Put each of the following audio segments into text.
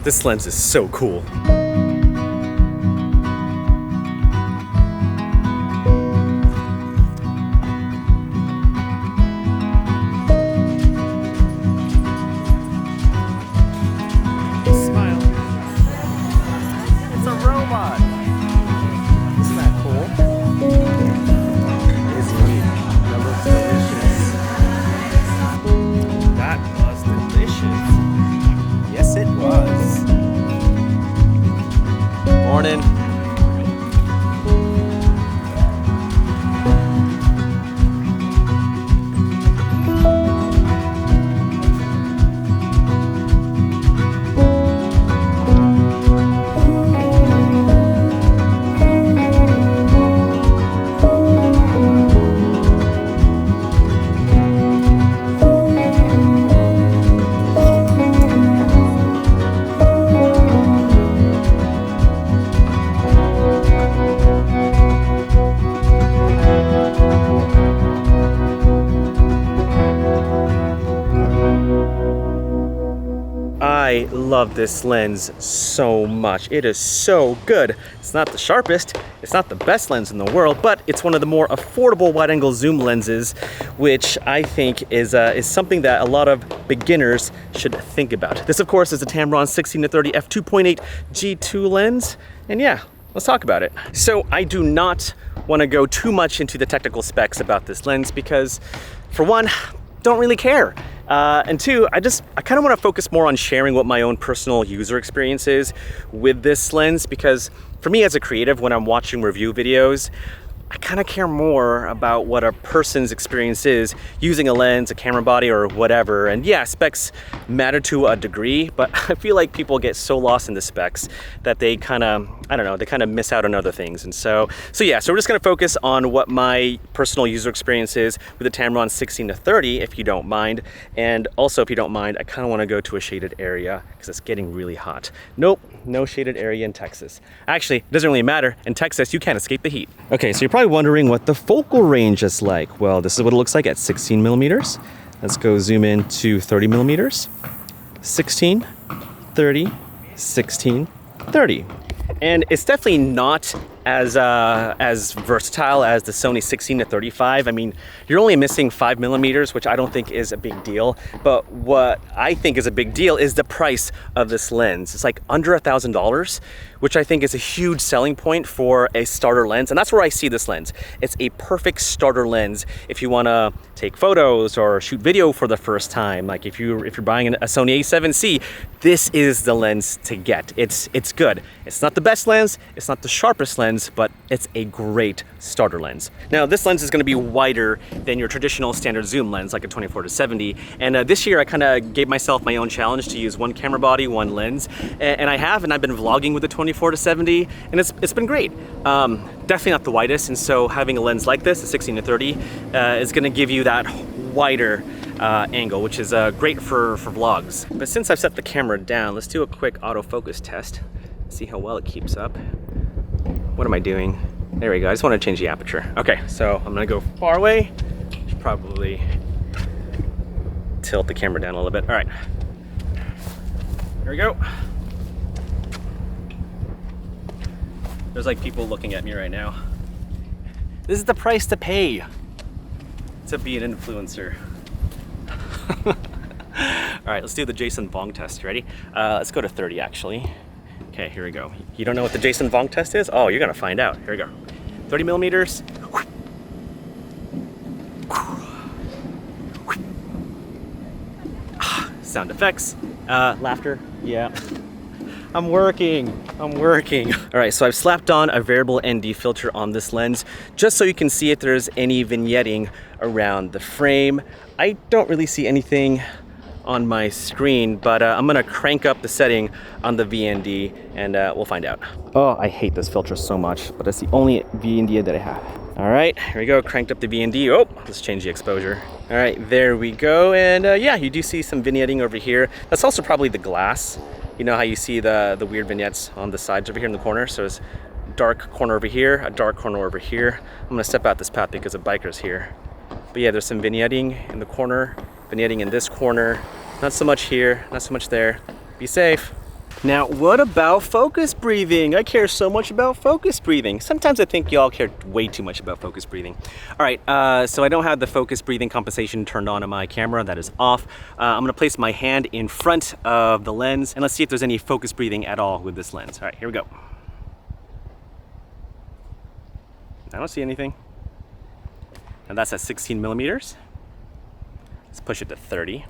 This lens is so cool. Smile. It's a robot. Isn't that cool? It is neat. That looks delicious. That was delicious. Yes, it was. Morning. I love this lens so much. It is so good. It's not the sharpest, it's not the best lens in the world, but it's one of the more affordable wide-angle zoom lenses, which I think is something that a lot of beginners should think about. This, of course, is a Tamron 16-30 f2.8 G2 lens, and yeah, let's talk about it. So I do not want to go too much into the technical specs about this lens because, for one, don't really care. And two, I kind of want to focus more on sharing what my own personal user experience is with this lens, because for me as a creative, when I'm watching review videos, I kind of care more about what a person's experience is using a lens, a camera body, or whatever. And yeah, specs matter to a degree, but I feel like people get so lost in the specs that they kind of, I don't know, they kind of miss out on other things. And so we're just gonna focus on what my personal user experience is with the Tamron 16-30, if you don't mind. And also, if you don't mind, I kind of want to go to a shaded area because it's getting really hot. Nope, no shaded area in Texas. Actually, it doesn't really matter. In Texas, you can't escape the heat. Okay, so you're probably wondering what the focal range is like. Well, this is what it looks like at 16 millimeters. Let's go zoom in to 30 millimeters. 16, 30, 16, 30. And it's definitely not as versatile as the Sony 16-35. I mean, you're only missing 5 millimeters, which I don't think is a big deal. But what I think is a big deal is the price of this lens. It's like under $1,000, which I think is a huge selling point for a starter lens. And that's where I see this lens. It's a perfect starter lens if you want to take photos or shoot video for the first time. Like if you're buying a Sony A7C, this is the lens to get. It's good. It's not the best lens, it's not the sharpest lens, but it's a great starter lens. Now, this lens is going to be wider than your traditional standard zoom lens, like a 24-70. And this year, I kind of gave myself my own challenge to use one camera body, one lens, and I've been vlogging with the 24-70, and it's been great. Definitely not the widest, and so having a lens like this, the 16-30, is going to give you that wider angle, which is great for vlogs. But since I've set the camera down, let's do a quick autofocus test. See how well it keeps up. What am I doing? There we go. I just want to change the aperture. Okay, so I'm gonna go far away. Should probably tilt the camera down a little bit. All right, here we go. There's like people looking at me right now. This is the price to pay to be an influencer. All right, let's do the Jason Vong test. Ready? Let's go to 30 actually. Okay, here we go. You don't know what the Jason Vong test is? Oh, you're gonna find out. Here we go. 30 millimeters. Sound effects. Laughter. Yeah. I'm working. All right, so I've slapped on a variable ND filter on this lens just so you can see if there's any vignetting around the frame. I don't really see anything on my screen, but I'm gonna crank up the setting on the VND and we'll find out. Oh, I hate this filter so much, but it's the only VND that I have. All right, here we go, cranked up the VND. Oh, let's change the exposure. All right, there we go. And yeah, you do see some vignetting over here. That's also probably the glass. You know how you see the weird vignettes on the sides over here in the corner? So it's dark corner over here, a dark corner over here. I'm gonna step out this path because of bikers here. But yeah, there's some vignetting in the corner, vignetting in this corner. Not so much here, not so much there. Be safe. Now, what about focus breathing? I care so much about focus breathing. Sometimes I think y'all care way too much about focus breathing. All right, so I don't have the focus breathing compensation turned on my camera. That is off. I'm gonna place my hand in front of the lens and let's see if there's any focus breathing at all with this lens. All right, here we go. I don't see anything. And that's at 16 millimeters. Let's push it to 30.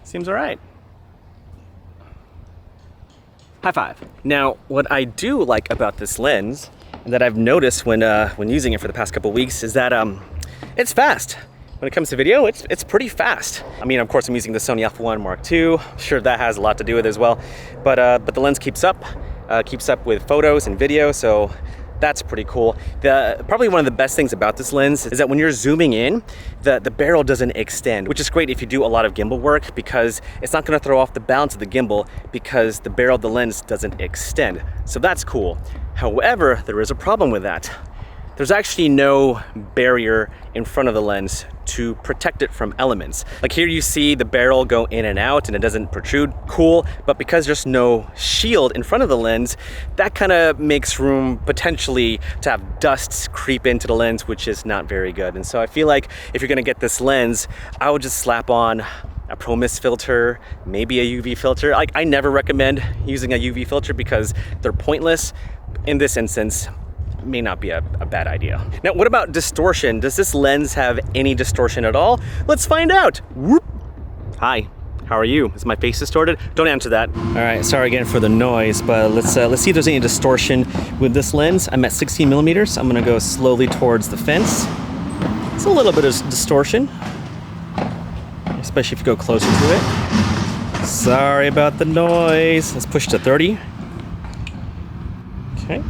Seems all right. High five. Now, what I do like about this lens, and that I've noticed when using it for the past couple weeks, is that it's fast. When it comes to video, it's pretty fast. I mean, of course, I'm using the Sony Alpha 1 Mark II. Sure, that has a lot to do with it as well. But the lens keeps up with photos and video, so that's pretty cool. Probably one of the best things about this lens is that when you're zooming in, the barrel doesn't extend, which is great if you do a lot of gimbal work because it's not gonna throw off the balance of the gimbal because the barrel of the lens doesn't extend. So that's cool. However, there is a problem with that. There's actually no barrier in front of the lens to protect it from elements. Like here you see the barrel go in and out and it doesn't protrude, cool, but because there's no shield in front of the lens, that kind of makes room potentially to have dust creep into the lens, which is not very good. And so I feel like if you're gonna get this lens, I would just slap on a Pro Mist filter, maybe a UV filter. Like I never recommend using a UV filter because they're pointless. In this instance, may not be a bad idea. Now, what about distortion? Does this lens have any distortion at all? Let's find out. Whoop. Hi, how are you? Is my face distorted? Don't answer that. All right, sorry again for the noise, but let's see if there's any distortion with this lens. I'm at 16 millimeters. I'm gonna go slowly towards the fence. It's a little bit of distortion, especially if you go closer to it. Sorry about the noise. Let's push to 30. Okay.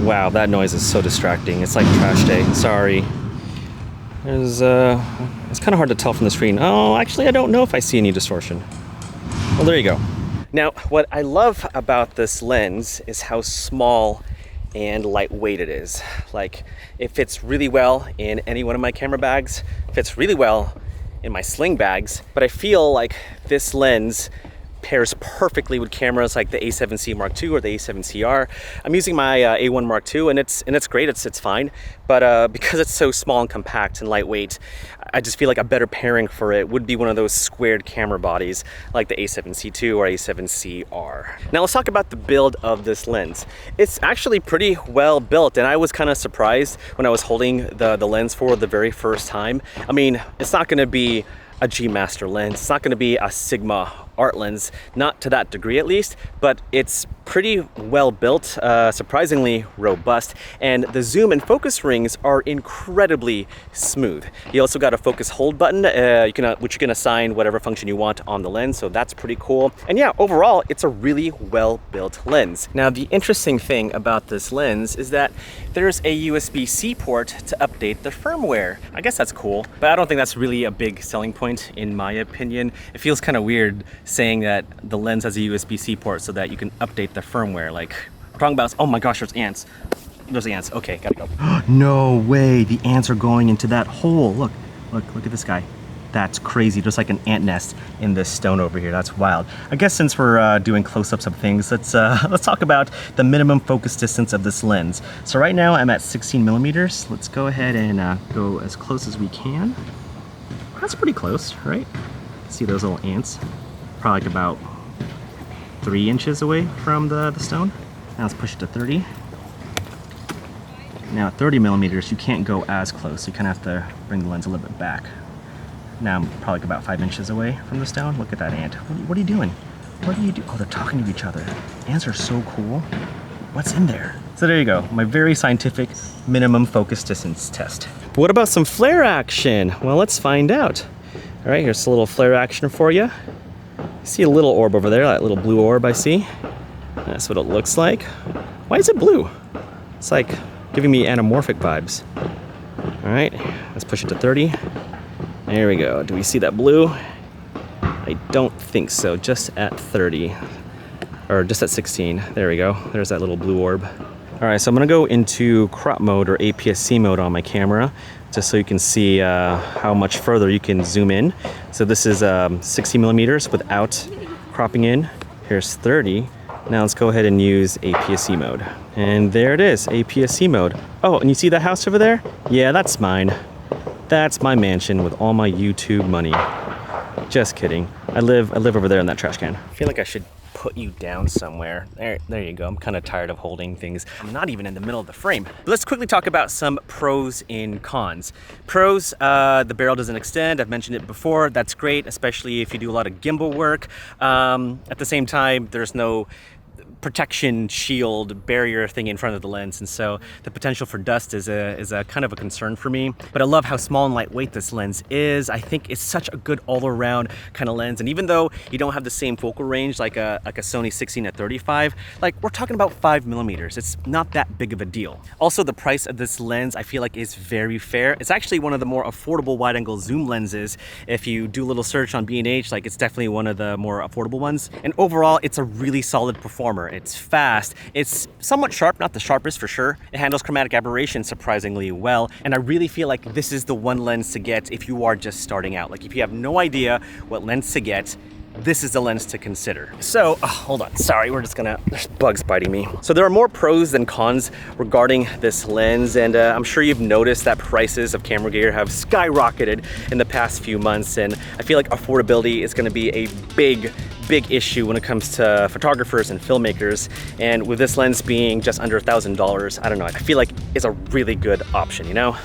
Wow, that noise is so distracting. It's like trash day. Sorry. It's kind of hard to tell from the screen. Oh, actually, I don't know if I see any distortion. Well, there you go. Now, what I love about this lens is how small and lightweight it is. Like, it fits really well in any one of my camera bags, fits really well in my sling bags, but I feel like this lens pairs perfectly with cameras like the A7C Mark II or the A7CR. I'm using my A1 Mark II and it's great, it's fine, but because it's so small and compact and lightweight, I just feel like a better pairing for it would be one of those squared camera bodies like the A7C II or A7CR. Now let's talk about the build of this lens. It's actually pretty well built and I was kind of surprised when I was holding the lens for the very first time. I mean, it's not gonna be a G Master lens. It's not going to be a Sigma art lens, not to that degree at least, but it's pretty well built, surprisingly robust, and the zoom and focus rings are incredibly smooth. You also got a focus hold button, which you can assign whatever function you want on the lens, so that's pretty cool. And yeah, overall, it's a really well built lens. Now, the interesting thing about this lens is that there's a USB-C port to update the firmware. I guess that's cool, but I don't think that's really a big selling point in my opinion. It feels kind of weird saying that the lens has a USB-C port so that you can update the firmware. Like, we're talking about, oh my gosh, there's ants. There's ants. Okay, gotta go. No way, the ants are going into that hole. Look at this guy. That's crazy. There's like an ant nest in this stone over here. That's wild. I guess since we're doing close-ups of things, let's talk about the minimum focus distance of this lens. So right now I'm at 16 millimeters. Let's go ahead and go as close as we can. That's pretty close, right? See those little ants? Probably like about 3 inches away from the stone. Now let's push it to 30. Now at 30 millimeters, you can't go as close. You kind of have to bring the lens a little bit back. Now I'm probably like about 5 inches away from the stone. Look at that ant. What are you doing? What do you do? Oh, they're talking to each other. Ants are so cool. What's in there? So there you go, my very scientific minimum focus distance test. But what about some flare action? Well, let's find out. All right, here's a little flare action for you. See a little orb over there, that little blue orb I see. That's what it looks like. Why is it blue? It's like giving me anamorphic vibes. All right, let's push it to 30. There we go. Do we see that blue? I don't think so, just at 30. Or just at 16. There we go. There's that little blue orb. All All right, so I'm gonna go into crop mode or APS-C mode on my camera, just so you can see how much further you can zoom in. So this is 60 millimeters without cropping in. Here's 30. Now let's go ahead and use APS-C mode. And there it is, APS-C mode. Oh, and you see that house over there? Yeah, that's mine. That's my mansion with all my YouTube money. Just kidding. I live over there in that trash can. I feel like I should put you down somewhere. There you go. I'm kind of tired of holding things. I'm not even in the middle of the frame. But let's quickly talk about some pros and cons. Pros, the barrel doesn't extend. I've mentioned it before. That's great, especially if you do a lot of gimbal work. At the same time, there's no protection shield barrier thing in front of the lens, and so the potential for dust is a kind of a concern for me. But I love how small and lightweight this lens is. I think it's such a good all-around kind of lens, and even though you don't have the same focal range like a Sony 16-35, like we're talking about 5 millimeters, it's not that big of a deal. Also, the price of this lens I feel like is very fair. It's actually one of the more affordable wide-angle zoom lenses. If you do a little search on B&H, like it's definitely one of the more affordable ones. And overall, it's a really solid performer. It's fast, it's somewhat sharp, not the sharpest for sure. It handles chromatic aberration surprisingly well, and I really feel like this is the one lens to get if you are just starting out. Like if you have no idea what lens to get, this is the lens to consider. So, hold on, sorry, there's bugs biting me. So there are more pros than cons regarding this lens, and I'm sure you've noticed that prices of camera gear have skyrocketed in the past few months, and I feel like affordability is gonna be a big issue when it comes to photographers and filmmakers. And with this lens being just under $1,000, I don't know, I feel like it's a really good option, you know?